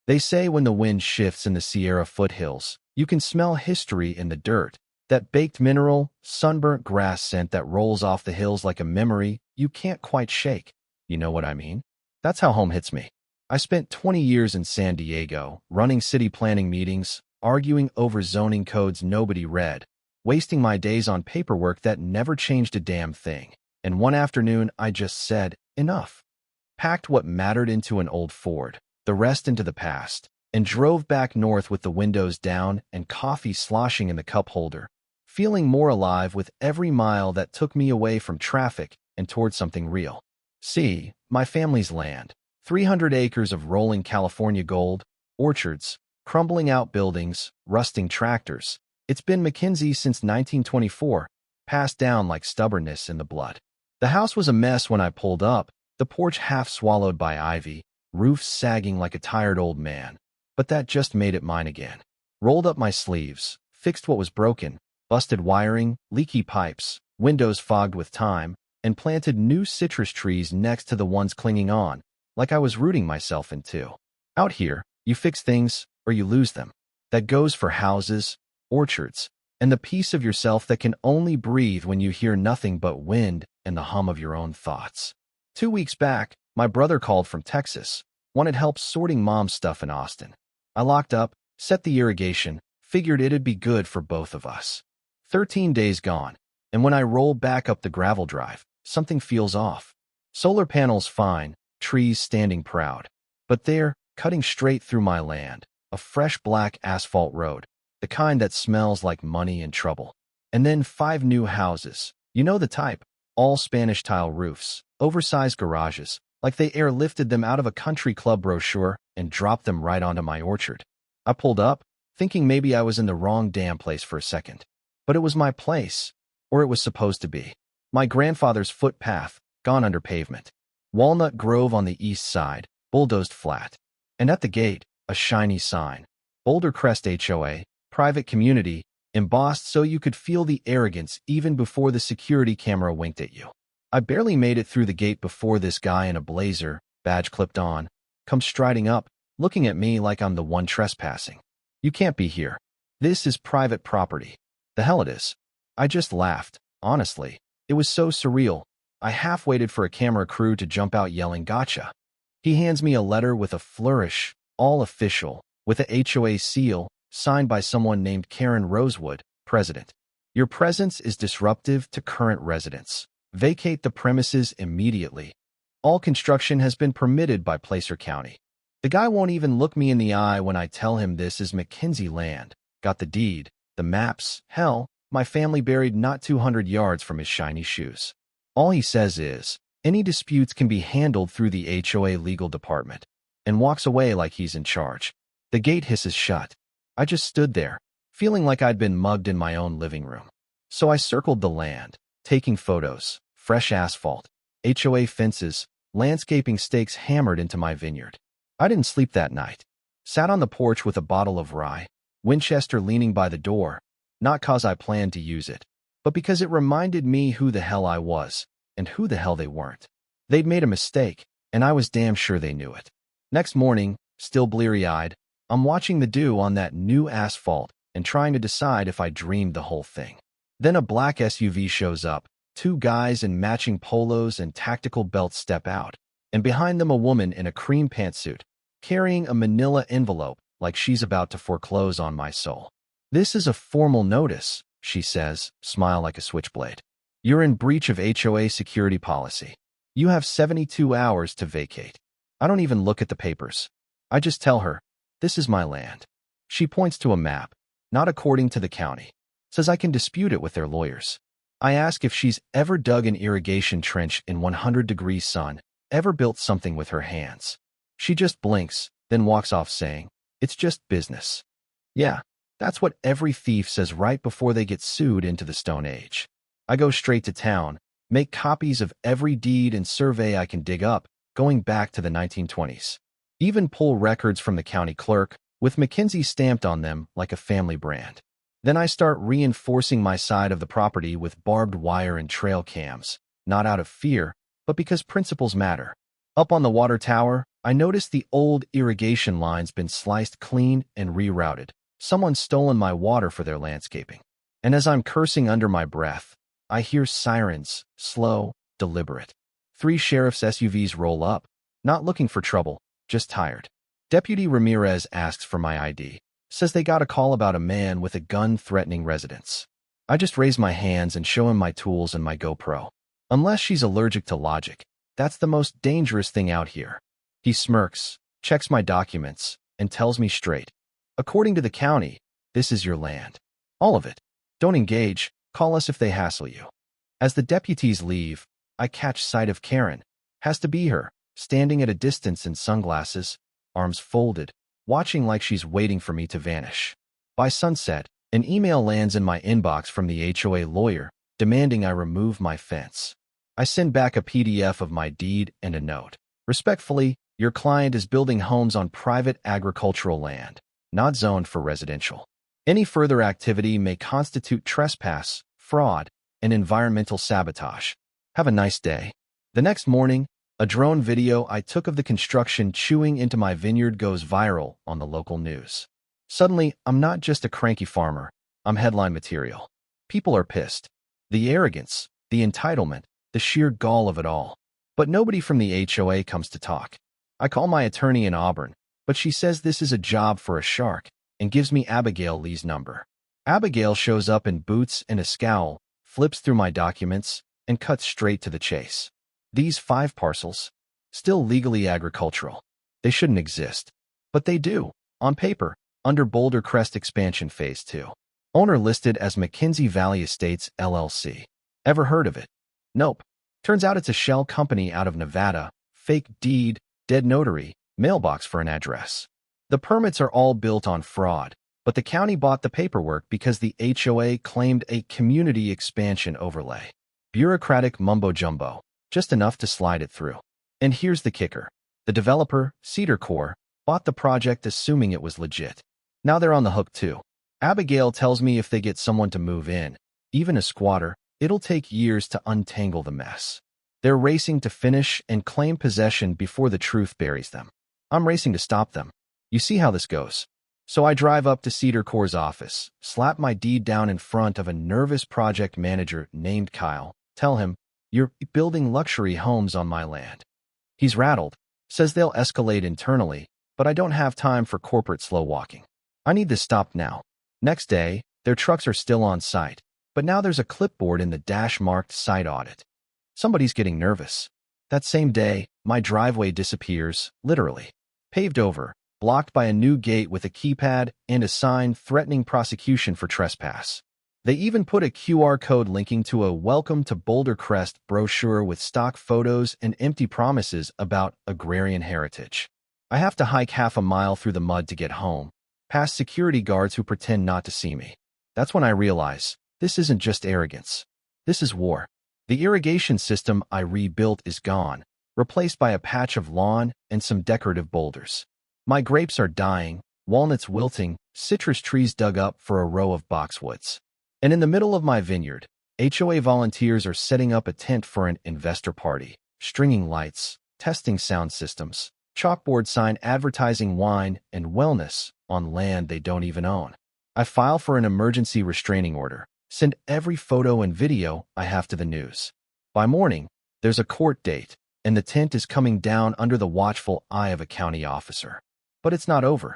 They say when the wind shifts in the Sierra foothills, you can smell history in the dirt. That baked mineral, sunburnt grass scent that rolls off the hills like a memory you can't quite shake. You know what I mean? That's how home hits me. I spent 20 years in San Diego, running city planning meetings, arguing over zoning codes nobody read, wasting my days on paperwork that never changed a damn thing. And one afternoon, I just said, enough. Packed what mattered into an old Ford, the rest into the past, and drove back north with the windows down and coffee sloshing in the cup holder, feeling more alive with every mile that took me away from traffic and toward something real. See, my family's land, 300 acres of rolling California gold, orchards, crumbling outbuildings, rusting tractors. It's been McKinsey since 1924, passed down like stubbornness in the blood. The house was a mess when I pulled up, the porch half swallowed by ivy, roof sagging like a tired old man. But that just made it mine again. Rolled up my sleeves, fixed what was broken, busted wiring, leaky pipes, windows fogged with time, and planted new citrus trees next to the ones clinging on, like I was rooting myself in two. Out here, you fix things or you lose them. That goes for houses, orchards, and the piece of yourself that can only breathe when you hear nothing but wind and the hum of your own thoughts. 2 weeks back, my brother called from Texas, wanted help sorting mom's stuff in Austin. I locked up, set the irrigation, figured it'd be good for both of us. 13 days gone, and when I roll back up the gravel drive, something feels off. Solar panels fine, trees standing proud. But there, cutting straight through my land, a fresh black asphalt road, the kind that smells like money and trouble. And then 5 new houses. You know the type, all Spanish tile roofs, oversized garages, like they airlifted them out of a country club brochure and dropped them right onto my orchard. I pulled up, thinking maybe I was in the wrong damn place for a second. But it was my place, or it was supposed to be. My grandfather's footpath, gone under pavement. Walnut Grove on the east side, bulldozed flat. And at the gate, a shiny sign. Boulder Crest HOA, private community, embossed so you could feel the arrogance even before the security camera winked at you. I barely made it through the gate before this guy in a blazer, badge clipped on, comes striding up, looking at me like I'm the one trespassing. You can't be here. This is private property. The hell it is. I just laughed, honestly. It was so surreal. I half waited for a camera crew to jump out yelling, "Gotcha." He hands me a letter with a flourish, all official, with a HOA seal, signed by someone named Karen Rosewood, president. Your presence is disruptive to current residents. Vacate the premises immediately. All construction has been permitted by Placer County. The guy won't even look me in the eye when I tell him this is McKinsey land. Got the deed, the maps, hell, my family buried not 200 yards from his shiny shoes. All he says is, any disputes can be handled through the HOA legal department, and walks away like he's in charge. The gate hisses shut. I just stood there, feeling like I'd been mugged in my own living room. So I circled the land, taking photos, fresh asphalt, HOA fences, landscaping stakes hammered into my vineyard. I didn't sleep that night. Sat on the porch with a bottle of rye, Winchester leaning by the door, not cause I planned to use it, but because it reminded me who the hell I was, and who the hell they weren't. They'd made a mistake, and I was damn sure they knew it. Next morning, still bleary-eyed, I'm watching the dew on that new asphalt and trying to decide if I dreamed the whole thing. Then a black SUV shows up, 2 guys in matching polos and tactical belts step out, and behind them a woman in a cream pantsuit, carrying a manila envelope like she's about to foreclose on my soul. "This is a formal notice," she says, smile like a switchblade. "You're in breach of HOA security policy. You have 72 hours to vacate." I don't even look at the papers. I just tell her, "This is my land." She points to a map, not according to the county. Says I can dispute it with their lawyers. I ask if she's ever dug an irrigation trench in 100-degree sun, ever built something with her hands. She just blinks, then walks off saying, "It's just business." Yeah, that's what every thief says right before they get sued into the Stone Age. I go straight to town, make copies of every deed and survey I can dig up, going back to the 1920s. Even pull records from the county clerk, with McKinsey stamped on them like a family brand. Then I start reinforcing my side of the property with barbed wire and trail cams, not out of fear, but because principles matter. Up on the water tower, I noticed the old irrigation line's been sliced clean and rerouted. Someone's stolen my water for their landscaping. And as I'm cursing under my breath, I hear sirens, slow, deliberate. 3 sheriff's SUVs roll up, not looking for trouble, just tired. Deputy Ramirez asks for my ID, says they got a call about a man with a gun threatening residents. I just raise my hands and show him my tools and my GoPro. Unless she's allergic to logic, that's the most dangerous thing out here. He smirks, checks my documents, and tells me straight. According to the county, this is your land. All of it. Don't engage, call us if they hassle you. As the deputies leave, I catch sight of Karen. Has to be her, standing at a distance in sunglasses, arms folded, watching like she's waiting for me to vanish. By sunset, an email lands in my inbox from the HOA lawyer, demanding I remove my fence. I send back a PDF of my deed and a note. Respectfully, your client is building homes on private agricultural land, not zoned for residential. Any further activity may constitute trespass, fraud, and environmental sabotage. Have a nice day. The next morning, a drone video I took of the construction chewing into my vineyard goes viral on the local news. Suddenly, I'm not just a cranky farmer, I'm headline material. People are pissed. The arrogance, the entitlement, the sheer gall of it all. But nobody from the HOA comes to talk. I call my attorney in Auburn, but she says this is a job for a shark and gives me Abigail Lee's number. Abigail shows up in boots and a scowl, flips through my documents, and cuts straight to the chase. These 5 parcels, still legally agricultural. They shouldn't exist. But they do, on paper, under Boulder Crest Expansion Phase 2. Owner listed as McKinsey Valley Estates, LLC. Ever heard of it? Nope. Turns out it's a shell company out of Nevada, fake deed, dead notary, mailbox for an address. The permits are all built on fraud, but the county bought the paperwork because the HOA claimed a community expansion overlay. Bureaucratic mumbo-jumbo, just enough to slide it through. And here's the kicker. The developer, Cedar Core, bought the project assuming it was legit. Now they're on the hook too. Abigail tells me if they get someone to move in, even a squatter, it'll take years to untangle the mess. They're racing to finish and claim possession before the truth buries them. I'm racing to stop them. You see how this goes. So I drive up to Cedar Core's office, slap my deed down in front of a nervous project manager named Kyle, tell him, "You're building luxury homes on my land." He's rattled, says they'll escalate internally, but I don't have time for corporate slow walking. I need this stopped now. Next day, their trucks are still on site, but now there's a clipboard in the dash marked site audit. Somebody's getting nervous. That same day, my driveway disappears, literally. Paved over, blocked by a new gate with a keypad and a sign threatening prosecution for trespass. They even put a QR code linking to a Welcome to Boulder Crest brochure with stock photos and empty promises about agrarian heritage. I have to hike half a mile through the mud to get home, past security guards who pretend not to see me. That's when I realize, this isn't just arrogance. This is war. The irrigation system I rebuilt is gone, replaced by a patch of lawn and some decorative boulders. My grapes are dying, walnuts wilting, citrus trees dug up for a row of boxwoods. And in the middle of my vineyard, HOA volunteers are setting up a tent for an investor party, stringing lights, testing sound systems, chalkboard sign advertising wine and wellness on land they don't even own. I file for an emergency restraining order, send every photo and video I have to the news. By morning, there's a court date, and the tent is coming down under the watchful eye of a county officer. But it's not over.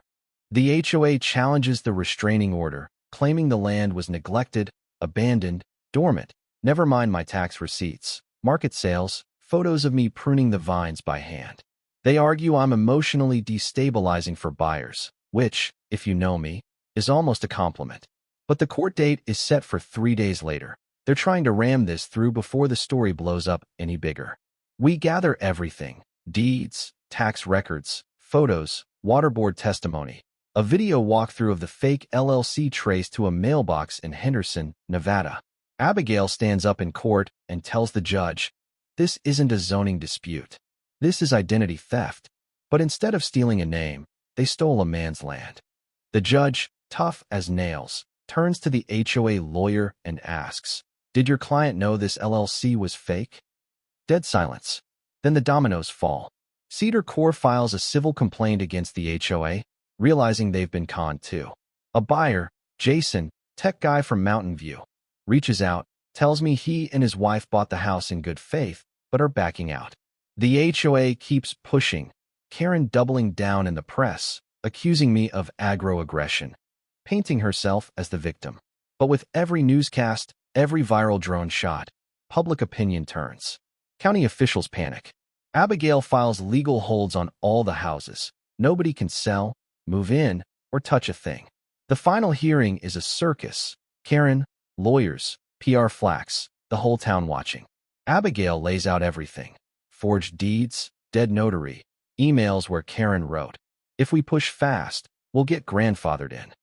The HOA challenges the restraining order, claiming the land was neglected, abandoned, dormant. Never mind my tax receipts, market sales, photos of me pruning the vines by hand. They argue I'm emotionally destabilizing for buyers, which, if you know me, is almost a compliment. But the court date is set for 3 days later. They're trying to ram this through before the story blows up any bigger. We gather everything: deeds, tax records, photos, water board testimony, a video walkthrough of the fake LLC trace to a mailbox in Henderson, Nevada. Abigail stands up in court and tells the judge, this isn't a zoning dispute. This is identity theft. But instead of stealing a name, they stole a man's land. The judge, tough as nails, turns to the HOA lawyer and asks, did your client know this LLC was fake? Dead silence. Then the dominoes fall. Cedar Core files a civil complaint against the HOA, realizing they've been conned too. A buyer, Jason, tech guy from Mountain View, reaches out, tells me he and his wife bought the house in good faith, but are backing out. The HOA keeps pushing, Karen doubling down in the press, accusing me of aggro-aggression, painting herself as the victim. But with every newscast, every viral drone shot, public opinion turns. County officials panic. Abigail files legal holds on all the houses. Nobody can sell, move in, or touch a thing. The final hearing is a circus. Karen, lawyers, PR flax, the whole town watching. Abigail lays out everything. Forged deeds, dead notary, emails where Karen wrote, "If we push fast, we'll get grandfathered in."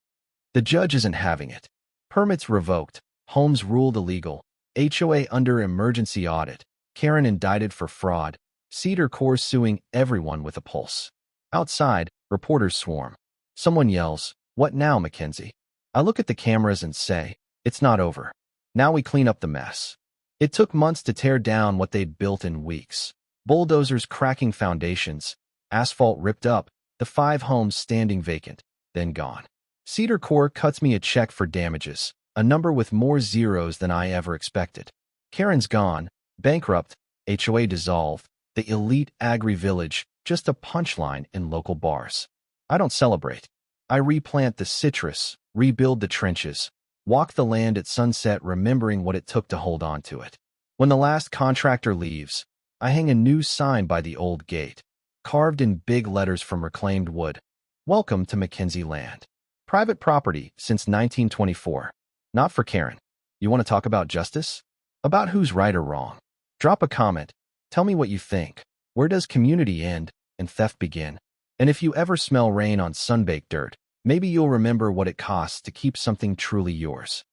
The judge isn't having it. Permits revoked, homes ruled illegal, HOA under emergency audit, Karen indicted for fraud, Cedar Core suing everyone with a pulse. Outside, reporters swarm. Someone yells, "What now, Mackenzie?" I look at the cameras and say, "It's not over. Now we clean up the mess." It took months to tear down what they'd built in weeks. Bulldozers cracking foundations, asphalt ripped up, the 5 homes standing vacant, then gone. Cedar Core cuts me a check for damages, a number with more zeros than I ever expected. Karen's gone, bankrupt, HOA dissolved, the elite agri-village, just a punchline in local bars. I don't celebrate. I replant the citrus, rebuild the trenches, walk the land at sunset remembering what it took to hold on to it. When the last contractor leaves, I hang a new sign by the old gate, carved in big letters from reclaimed wood. "Welcome to Mackenzie Land. Private property since 1924. Not for Karen." You want to talk about justice? About who's right or wrong? Drop a comment. Tell me what you think. Where does community end and theft begin? And if you ever smell rain on sunbaked dirt, maybe you'll remember what it costs to keep something truly yours.